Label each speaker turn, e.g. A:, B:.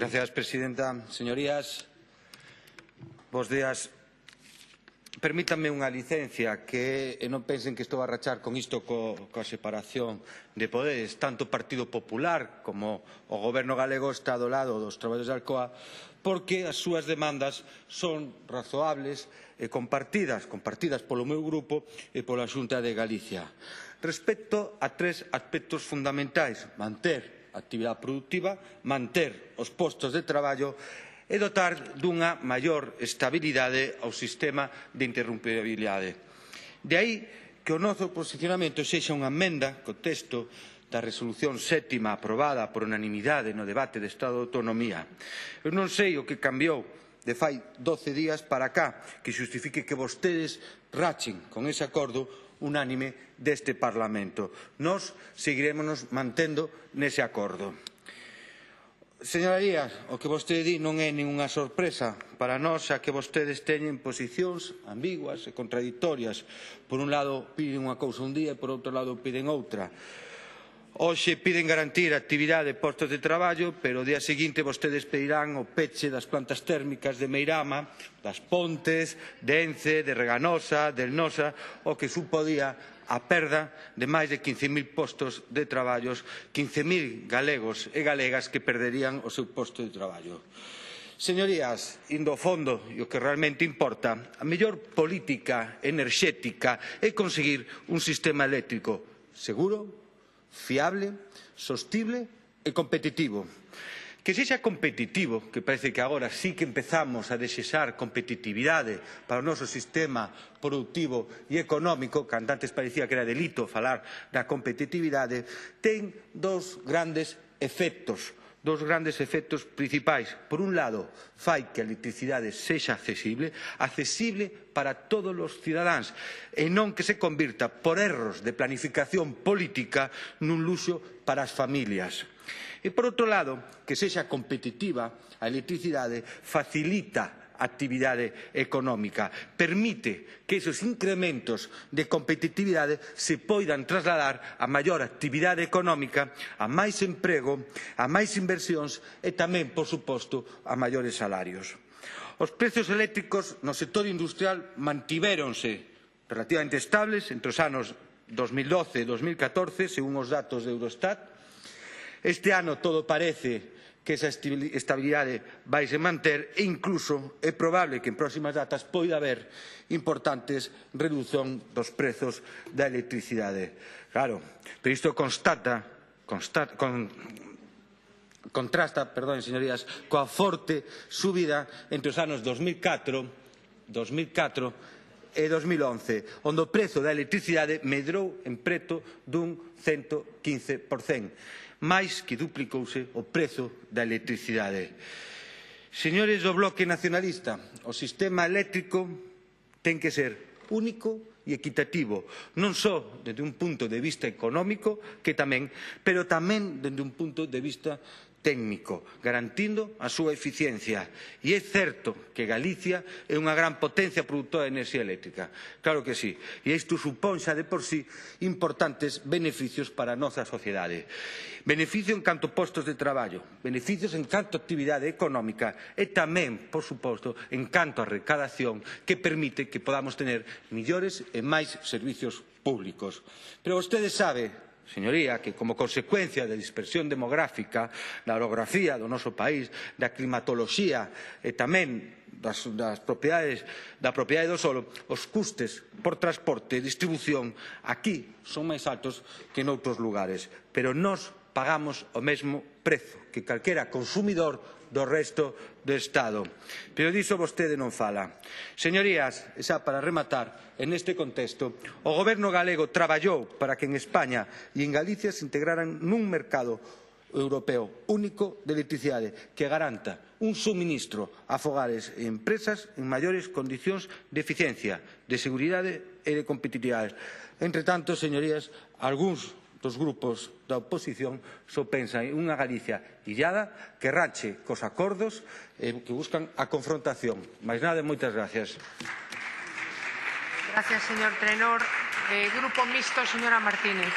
A: Gracias, presidenta. Señorías, bos días. Permítanme unha licencia que non pensen que estou a rachar con isto coa separación de poderes. Tanto o Partido Popular como o Goberno galego está do lado dos traballadores de Alcoa porque as súas demandas son razoables e compartidas polo meu grupo e pola Xunta de Galicia. Respecto a tres aspectos fundamentais: manter a actividade productiva, manter os postos de traballo e dotar dunha maior estabilidade ao sistema de interrumpibilidade. De aí que o noso posicionamento sexa unha emenda co texto da resolución 7ª aprobada por unanimidade no debate de Estado de Autonomía. Eu non sei o que cambiou de fai 12 días para cá que xustifique que vostedes rachen con ese acordo unánime deste Parlamento. Nós seguiremos mantendo nese acordo. Señorías, o que vostede di non é ningunha sorpresa para nós, xa que vostedes teñen posicións ambiguas e contradictorias. Por un lado piden unha cousa un día e por outro lado piden outra. Hoxe piden garantir a actividade de postos de traballo, pero o día seguinte vostedes pedirán o peche das plantas térmicas de Meirama, das Pontes, de Ence, de Reganosa, de Elnosa, o que supodía a perda de máis de 15.000 postos de traballos, 15.000 galegos e galegas que perderían o seu posto de traballo. Señorías, indo ao fondo e o que realmente importa, a mellor política enerxética é conseguir un sistema eléctrico seguro, fiable, sostible e competitivo. Que sexa competitivo, que parece que agora sí que empezamos a desexar competitividade para o noso sistema productivo e económico, que antes parecía que era delito falar da competitividade, ten dos grandes efectos principais. Por un lado, fai que a electricidade sexa accesible para todos os cidadáns e non que se convirta por erros de planificación política nun luxo para as familias. E, por outro lado, que sexa competitiva, a electricidade facilita a actividade económica, permite que esos incrementos de competitividade se poidan trasladar a maior actividade económica, a máis emprego, a máis inversións e tamén, por suposto, a maiores salarios. Os prezos eléctricos no sector industrial mantivéronse relativamente estables entre os anos 2012 e 2014, según os datos de Eurostat. Este ano todo parece que esa estabilidade vaise manter e incluso é probable que en próximas datas poida haber importantes redución dos prezos da electricidade. Claro, pero isto contrasta, señorías, coa forte subida entre os anos 2004 e 2011, onde o prezo da electricidade medrou en preto dun 115%. Máis que duplicouse o prezo da electricidade. Señores do Bloque Nacionalista, o sistema eléctrico ten que ser único e equitativo, non só desde un punto de vista económico, que tamén, pero tamén desde un punto de vista técnico, garantindo a súa eficiencia. E é certo que Galicia é unha gran potencia produtora de enerxía eléctrica. Claro que sí. E isto supón xa de por sí importantes beneficios para a nosa sociedade. Beneficio en canto postos de traballo, beneficios en canto actividade económica e tamén, por suposto, en canto a recadación que permite que podamos tener millores e máis servicios públicos. Pero vostede sabe, señoría, que como consecuencia da dispersión demográfica, da orografía do noso país, da climatoloxía e tamén da propiedade do solo, os custes por transporte e distribución aquí son máis altos que noutros lugares. Pero nós pagamos o mesmo prezo que calquera consumidor do resto do Estado. Pero diso vostede non fala. Señorías, e xa para rematar, en este contexto, o Goberno galego traballou para que en España e en Galicia se integraran nun mercado europeo único de electricidade que garanta un suministro a fogares e empresas en maiores condicións de eficiencia, de seguridade e de competitividade. Entre tanto, señorías, algúns dos grupos da oposición só pensan en unha Galicia illada que rache cos acordos e que buscan a confrontación. Mais nada, moitas gracias.
B: Gracias, señor Trenor. Grupo Mixto, señora Martínez.